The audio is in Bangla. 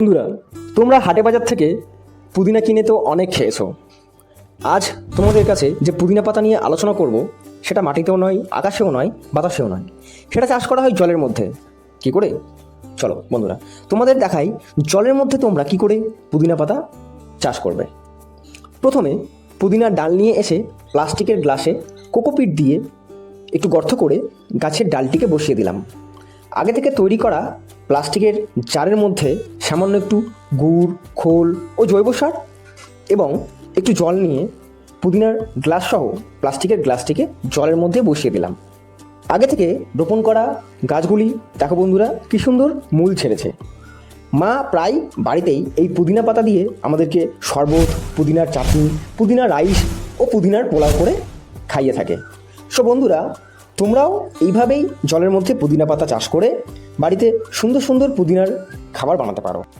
বন্ধুরা, তোমরা হাটে বাজার থেকে পুদিনা কিনে তো অনেক খেয়েছো। আজ তোমাদের কাছে যে পুদিনা পাতা নিয়ে আলোচনা করব, সেটা মাটিতেও নয়, আকাশেও নয়, বাতাসেও নয়। সেটা চাষ করা হয় জলের মধ্যে। কি করে? চলো বন্ধুরা, তোমাদের দেখাই জলের মধ্যে তোমরা কি করে পুদিনা পাতা চাষ করবে। প্রথমে পুদিনার ডাল নিয়ে এসে প্লাস্টিকের গ্লাসে কোকোপিট দিয়ে একটু গর্ত করে গাছের ডালটিকে বসিয়ে দিলাম। আগে থেকে তৈরি করা প্লাস্টিকের জারের মধ্যে সামান্য একটু গুড়, খোল ও জৈব সার এবং একটু জল নিয়ে পুদিনার গ্লাস সহ প্লাস্টিকের গ্লাসটিকে জলের মধ্যে বসিয়ে দিলাম। আগে থেকে রোপণ করা গাছগুলি দেখো বন্ধুরা, কি সুন্দর মূল ছেড়েছে। মা প্রায় বাড়িতেই এই পুদিনা পাতা দিয়ে আমাদেরকে শরবত, পুদিনার চাটনি, পুদিনা রাইস ও পুদিনার পোলাও করে খাইয়ে থাকে। সো বন্ধুরা, তোমরাও এইভাবেই জলের মধ্যে পুদিনা পাতা চাষ করে বাড়িতে সুন্দর সুন্দর পুদিনার খাবার বানাতে পারো।